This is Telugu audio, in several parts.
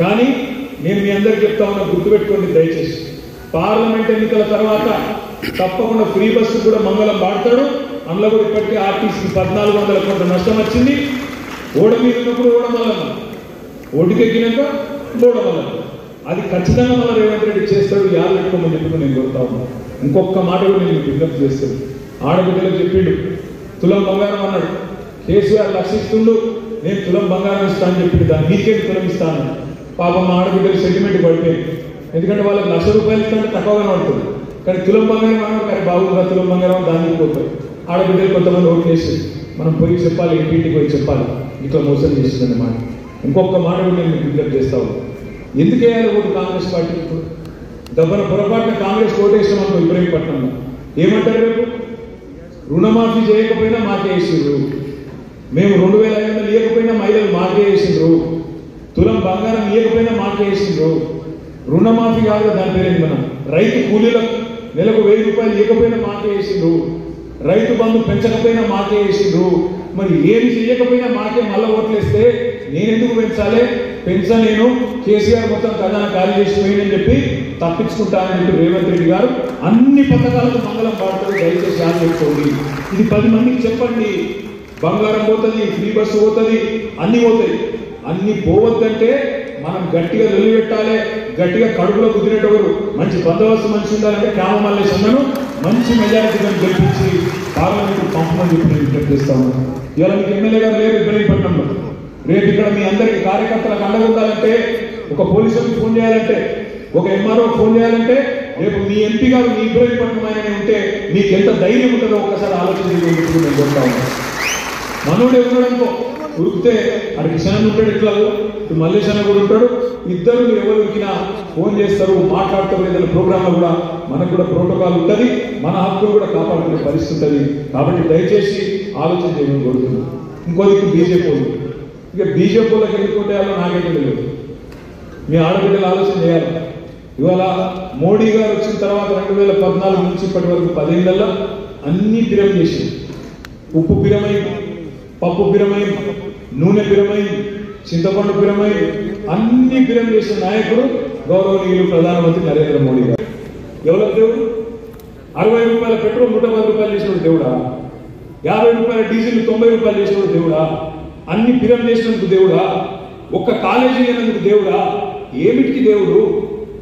కానీ నేను మీ అందరికి చెప్తా ఉన్నా, గుర్తుపెట్టుకోండి దయచేసి, పార్లమెంట్ ఎన్నికల తర్వాత తప్పకుండా ఫ్రీ బస్సు కూడా మంగళం వాడతాడు. అందులో కూడా ఇప్పటికే ఆర్టీసీకి 1400 కోట్ల నష్టం వచ్చింది. ఓడ మీద ఉన్నప్పుడు ఓడమల్ల, ఓటుకెక్కినాక ఓడమల్ల, అది ఖచ్చితంగా మళ్ళీ రేవంత్ రెడ్డి చేస్తాడు. యాద పెట్టుకోమని చెప్పి నేను కోరుతా ఉన్నాను. ఇంకొక మాట కూడా నేను విజ్ఞప్తి చేస్తాను. ఆడబిడ్డలకు చెప్పిండు, తులం బంగారం అన్నాడు. కేసీఆర్ లక్షిస్తుండు, నేను తులం బంగారం ఇస్తానని చెప్పిండు. దాన్ని మీకే తులం ఇస్తాను. పాపం మా ఆడబిడ్డలు సెంటిమెంట్ పడిపోయింది. ఎందుకంటే వాళ్ళకి ₹1,00,000 ఇస్తానంటే తక్కువగానే పడుతుంది. కానీ తులం బంగారం అన్నాడు, కానీ బాగుందా తులం బంగారం దానికి పోతారు. ఆడబిడ్డలు కొంతమంది ఓట్లు వేసి మనం పోయి చెప్పాలి, ఇంటింటికి పోయి చెప్పాలి, ఇట్లా మోసం చేసిందని మాట. ఇంకొక మాట కూడా నేను విజ్ఞప్తి చేస్తాను. ఎందుకు వేయాలి ఓటు కాంగ్రెస్ పార్టీ? ఇప్పుడు దెబ్బన పొరపాటున కాంగ్రెస్ ఓటేసామనుకో ఇబ్రహీంపట్నంలో ఏమంటారు? రేపు రుణమాఫీ చేయకపోయినా మాకే వేసిండ్రు, మేము 2500 ఇవ్వకపోయినా మహిళలు మాకే వేసిండ్రు, తులం బంగారం ఇవ్వకపోయినా మాకే వేసిండ్రు. రుణమాఫీ కాదు దాని పేరేంటి, మనం రైతు కూలీలకు నెలకు ₹1000 ఇవ్వకపోయినా మాకే వేసిండ్రు, రైతు బంధు పెంచకపోయినా మాకే వేసిండ్రు. మరి ఏమి చేయకపోయినా మాకే మళ్ళా ఓట్లేస్తే నేను ఎందుకు పెంచాలి? నేను కేసీఆర్ మొత్తం ఖజానా ఖాళీ చేసిపోయిందని చెప్పి తప్పించుకుంటానని చెప్పి రేవంత్ రెడ్డి గారు అన్ని పథకాలకు మంగళం పాడుతారు. దయచేసి ఆలోచించుకోండి. ఇది 10 మందికి చెప్పండి. బంగారం పోతుంది, ఫ్రీ బస్సు పోతుంది, అన్ని పోతాయి. అన్ని పోవద్దంటే మనం గట్టిగా నిలబెట్టాలి. గట్టిగా కడుపులో కుదిరేటప్పుడు మంచి బందోబస్తు మంచి ఉండాలంటే క్యామ మల్లేశన్నను మంచి మెజారిటీగా గెలిపించి పార్లమెంట్ పంపమని చెప్పి నేను విజ్ఞప్తి చేస్తాను. ఇవాళ మీకు ఎమ్మెల్యే గారు లేరు ఇబ్రహీంపట్నంలో. రేపు ఇక్కడ మీ అందరికి కార్యకర్తలకు అండగా ఉండాలంటే, ఒక పోలీసులకు ఫోన్ చేయాలంటే, ఒక ఎంఆర్ఓ ఫోన్ చేయాలంటే, రేపు మీ ఎంపీ గారు మీ ఇబ్రహీంపట్నం ఆయన ఉంటే మీకు ఎంత ధైర్యం ఉంటుందో ఒక్కసారి ఆలోచన చేయడానికి నేను కోరుతా ఉన్నాను. మనోడే ఉన్నాడనుకో, ఉరికితే అక్కడ కిషన్ ఉంటాడు, ఇట్లా ఇటు మల్లేశన్న కూడా ఉంటాడు. ఇద్దరు ఎవరు ఉరికినా ఫోన్ చేస్తారు, మాట్లాడతారు. ఏదైనా ప్రోగ్రాంలో కూడా మనకు కూడా ప్రోటోకాల్ ఉంటుంది, మన హక్కులు కూడా కాపాడుకునే పరిస్థితి ఉంటుంది. కాబట్టి దయచేసి ఆలోచన చేయమని కోరుతున్నాను. ఇంకోది బీజేపీ వాళ్ళు, ఇక బీజేపీ వాళ్ళకి ఎన్నుకుంటాయాలో నాకైతే తెలియదు. మీ ఆడబిడ్డలు ఆలోచన చేయాలి. ఇవాళ మోడీ గారు వచ్చిన తర్వాత 2014 నుంచి ఇప్పటి వరకు 10 ఏళ్లలో అన్ని పిరం చేసింది. ఉప్పు పిరమై, పప్పు పిరమై, నూనె పిరమై, చింతపండు పిరమై, అన్ని పిరం చేసిన నాయకుడు గౌరవనీయులు ప్రధానమంత్రి నరేంద్ర మోడీ గారు. ఎవరికి దేవుడు? ₹60 పెట్రోల్ ₹110 చేసినప్పుడు దేవుడా? ₹50 డీజిల్ ₹90 చేసినప్పుడు దేవుడా? అన్ని పిరం చేసినందుకు దేవుడా? ఒక్క కాలేజీ అయినందుకు దేవుడా? ఏమిటికి దేవుడు?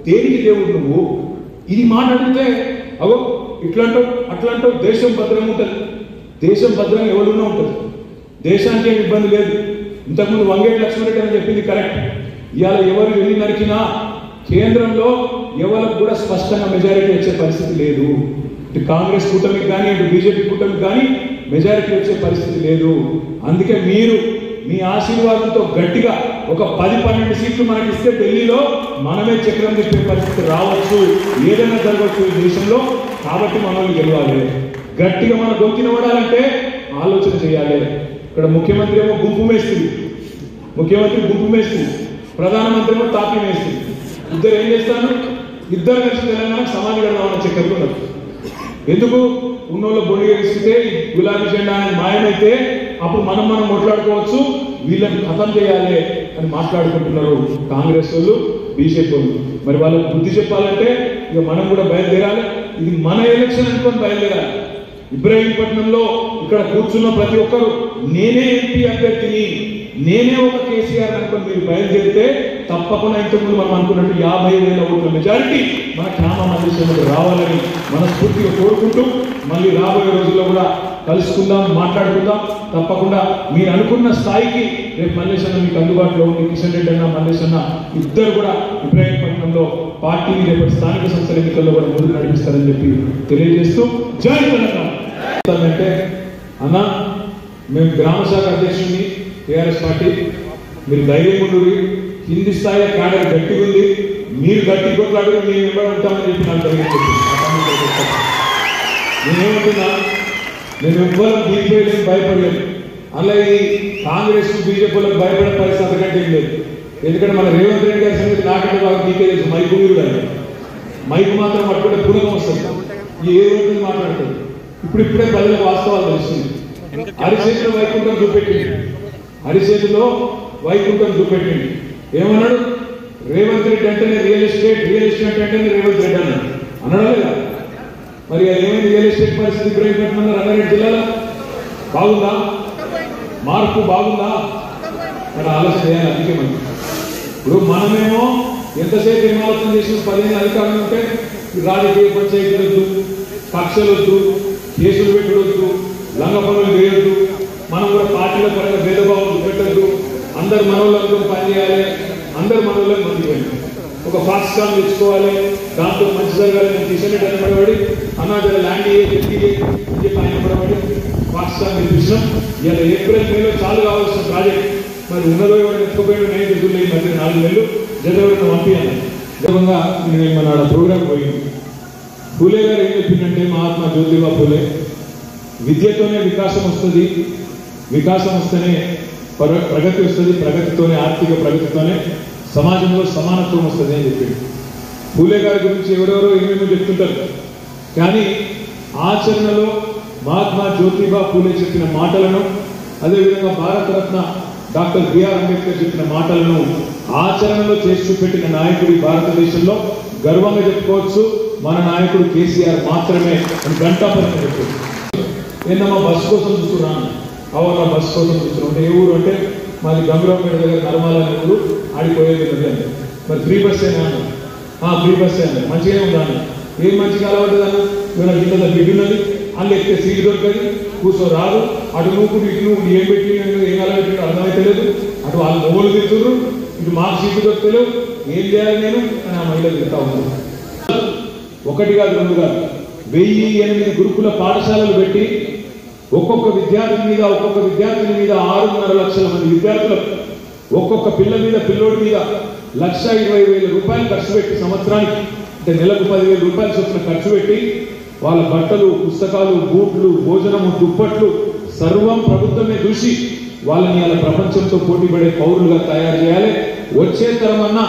దేనికి దేవుడు నువ్వు? ఇది మాట్లాడితే అవో ఇట్లాంటావు అట్లాంటావు. దేశం భద్రంగా ఉంటుంది. దేశం భద్రంగా ఎవరున్నా ఉంటుంది. దేశానికి ఏమి ఇబ్బంది లేదు. ఇంతకుముందు వంగేటి లక్ష్మణరెడ్డి అని చెప్పింది కరెక్ట్. ఇవాళ ఎవరు వెళ్ళి నరికినా కేంద్రంలో ఎవరికి కూడా స్పష్టంగా మెజారిటీ వచ్చే పరిస్థితి లేదు. ఇటు కాంగ్రెస్ కూటమికి కానీ ఇటు బీజేపీ కూటమికి కానీ మెజారిటీ వచ్చే పరిస్థితి లేదు. అందుకే మీరు మీ ఆశీర్వాదంతో గట్టిగా ఒక 10-12 సీట్లు మనకి ఇస్తే ఢిల్లీలో మనమే చక్రం తిప్పే పరిస్థితి రావచ్చు, ఏదైనా జరగవచ్చు ఈ దేశంలో. కాబట్టి మనల్ని గెలవాలి. గట్టిగా మన గొంతుని పడాలంటే ఆలోచన చేయాలి. ఇక్కడ ముఖ్యమంత్రి ఏమో గుంపు మేస్తుంది, ప్రధానమంత్రి ఏమో తాపీ మేస్తుంది. ఇద్దరు ఏం చేస్తాను? ఇద్దరు కలిసి తెలంగాణ సమాధి కడదామన్న చక్కెరలు ఉన్నారు. ఎందుకు? ఉన్నోళ్ళ బొడి గెలిస్తే గులాబీ జెండా అనేది మాయమైతే అప్పుడు మనం మాట్లాడుకోవచ్చు, వీళ్ళని ఖతం చేయాలి అని మాట్లాడుకుంటున్నారు కాంగ్రెస్ వాళ్ళు, బీజేపీ వాళ్ళు. మరి వాళ్ళకి బుద్ధి చెప్పాలంటే ఇక మనం కూడా బయలుదేరాలి. ఇది మన ఎలక్షన్ అనుకొని బయలుదేరాలి. ఇబ్రహీంపట్నంలో ఇక్కడ కూర్చున్న ప్రతి ఒక్కరు నేనే ఎంపీ అభ్యర్థిని, నేనే ఒక కేసీఆర్ అనుకొని మీరు బయలుదేరితే తప్పకుండా ఇంతకుముందు మనం అనుకున్నట్టు 50,000 ఓట్ల మెజారిటీ మన క్యామ మల్లేశన్నకు రావాలని మనస్ఫూర్తిగా కోరుకుంటూ మళ్ళీ రాబోయే రోజుల్లో కూడా కలుసుకుందాం, మాట్లాడుకుందాం. తప్పకుండా మీరు అనుకున్న స్థాయికి రేపు మల్లేశన్న మీకు అందుబాటులో ఉంది. కిషన్ రెడ్డి అన్న, మల్లేశన్న ఇద్దరు కూడా ఇబ్రహీంపట్నంలో పార్టీని రేపటి స్థానిక సంస్థల ఎన్నికల్లో కూడా ముందుకు నడిపిస్తారని చెప్పి తెలియజేస్తూ జై తెలంగాణ. అంటే అన్న, మేము గ్రామ శాఖ అధ్యక్షుడిని టీఆర్ఎస్ పార్టీ, మీరు ధైర్యం ఉండి కింది స్థాయిలో క్యాడర్ గట్టిగా ఉంది, మీరు గట్టి కొట్లాడు మేము ఎవరు ఉంటామని చెప్పి నాకు ధైర్యం చెప్పింది. నేనేమంటున్నా, నేను ఎవ్వరు దిగిపోయలేదు, భయపడలేదు. అలాగే కాంగ్రెస్ బీజేపీలకు భయపడే పరిస్థితి అంతకంటే ఏం లేదు. ఎందుకంటే మన రేవంత్ రెడ్డి గారి సంగతి నాకంటే బాగా మీకే తెలుసు. మైకు మీరు మైకు మాత్రం పట్టుకుంటే పునకం వస్తుంది, ఏ రోజు మాట్లాడుతుంది. ఇప్పుడే ప్రజలకు వాస్తవాలు తెలుస్తుంది. అరిచేతిలో వైకుంఠం చూపెట్టింది, ఏమన్నాడు? రేవంత్ రెడ్డి అంటేనే రియల్ ఎస్టేట్ అంటేనే రేవంత్ రెడ్డి అన్నాడు అనడలేదా? మరి ఏమైంది రియల్ ఎస్టేట్ పరిస్థితి ఇబ్రహీంపట్నం రంగారెడ్డి జిల్లాలో? బాగుందా? మార్పు బాగుందా? మరి ఆలోచన చేయాలి. అందుకే మనం ఇప్పుడు మనమేమో ఎంతసేపు ఏం ఆలోచన చేసి 15 అధికారులు ఉంటే రాజకీయ పంచాయతీలు వద్దు, కక్షలు వద్దు, కేసులు పెట్టవద్దు, లంగ పనులు చేయొద్దు, మనం కూడా పార్టీల పరంగా భేదభావం పెట్టద్దు, అందరు మనోళ్ళందరూ పనిచేయాలి, అందరు మనోళ్ళని మంది పోయింది, ఒక ఫాక్స్కాన్ తెచ్చుకోవాలి, దాంతో మంచి జరగాలి. నేను కిషన్ రెడ్డి పడబడి అన్నాడు ల్యాండ్ చెప్పి ఆయన పడబడి ఫాక్స్కాన్ తెప్పించాం. ఇలా ఏప్రిల్ మేలో చాలు కావాల్సిన ప్రాజెక్ట్ మరి ఉన్నదో ఎవరైనా ఎత్తుకుపోయిన నేను ఎదురులో ఈ మధ్య 4 నెలలు జగన్ పంపించాను. విధంగా నేను మన ప్రోగ్రాం పోయింది. పూలే గారు ఏం చెప్పిందంటే మహాత్మా జ్యోతిబా పూలే విద్యతోనే వికాసం వస్తుంది, వికాసం వస్తేనే ప్రగతి వస్తుంది, ప్రగతితోనే ఆర్థిక ప్రగతితోనే సమాజంలో సమానత్వం వస్తుంది అని చెప్పింది. పూలే గారి గురించి ఎవరెవరో ఏమేమో చెప్తుంటారు, కానీ ఆచరణలో మహాత్మా జ్యోతిబా పూలే చెప్పిన మాటలను, అదేవిధంగా భారతరత్న డాక్టర్ బిఆర్ అంబేద్కర్ చెప్పిన మాటలను ఆచరణలో చేసి చూపెట్టిన నాయకుడు భారతదేశంలో గర్వంగా చెప్పుకోవచ్చు మన నాయకుడు కేసీఆర్ మాత్రమే అని గంటాపరంగా చెప్పారు. ఏందమ్మా బస్సు కోసం చూస్తున్నాను, అవునా బస్సు కోసం చూస్తున్నాం. ఏ ఊరు అంటే మాది గంగరావుపేట దగ్గర నర్మాల ఊరు, ఆడిపోయేది అంటే మరి ఫ్రీ బస్ అయినా ఫ్రీ బస్ అయినా మంచిగా ఉందాను. ఏం మంచిగా అలవాటు అన్న ఇవాళ గిన్నె బిడ్డున్నది, అందులో ఎక్కితే సీటు దొరకదు, కూర్చో రాదు, అటు నువ్వు ఇటు నువ్వు ఏం పెట్టి ఏం అలవాటు అర్థమైతే లేదు, అటు వాళ్ళు నవ్వులు తిరుగుతున్నారు, ఇటు మాకు సీటు దొరకలేదు, ఏం చేయాలి నేను అని ఆ మహిళలు తింటా ఉన్నారు. 1 కాదు 2 కాదు 1008 గురుకుల పాఠశాలలు పెట్టి ఒక్కొక్క విద్యార్థి మీద 6.5 లక్షల మంది విద్యార్థులకు ఒక్కొక్క పిల్లోడి మీద 1,20,000 రూపాయలు ఖర్చు పెట్టి సంవత్సరానికి అంటే నెలకు 10,000 రూపాయలు చొప్పున ఖర్చు పెట్టి వాళ్ళ బట్టలు, పుస్తకాలు, బూట్లు, భోజనము, దుప్పట్లు సర్వం ప్రభుత్వమే చూసి వాళ్ళని వాళ్ళ ప్రపంచంతో పోటీపడే పౌరులుగా తయారు చేయాలి. వచ్చే తరమన్నా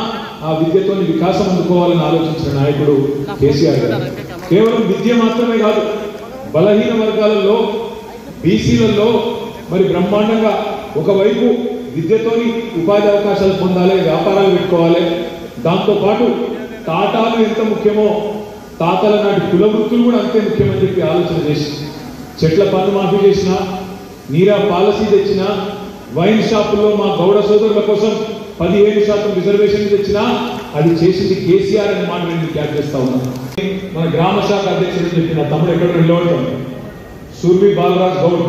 ఆ విద్యతో వికాసం అందుకోవాలని ఆలోచించిన నాయకుడు కేసీఆర్ గారు. కేవలం విద్య మాత్రమే కాదు, బలహీన వర్గాలలో బీసీలలో మరి బ్రహ్మాండంగా ఒకవైపు విద్యతోని ఉపాధి అవకాశాలు పొందాలి, వ్యాపారాలు పెట్టుకోవాలి. దాంతోపాటు తాటాలు ఎంత ముఖ్యమో తాతల నాటి కుల వృత్తులు కూడా అంతే ముఖ్యమని చెప్పి ఆలోచన చేసి చెట్ల పన్ను మాఫీ చేసిన, నీరా పాలసీ తెచ్చిన, వైన్ షాపుల్లో మా గౌడ సోదరుల కోసం 15% రిజర్వేషన్ తెచ్చినా అది చేసింది కేసీఆర్ అనే మాట నేను క్యాచ్ చేస్తా ఉన్నాను. మన గ్రామ శాఖ అధ్యక్షుడు చెప్పిన తమ్ముడు ఎక్కడ నిలబడతాం సూర్వి బాలరాజ్ గౌడ్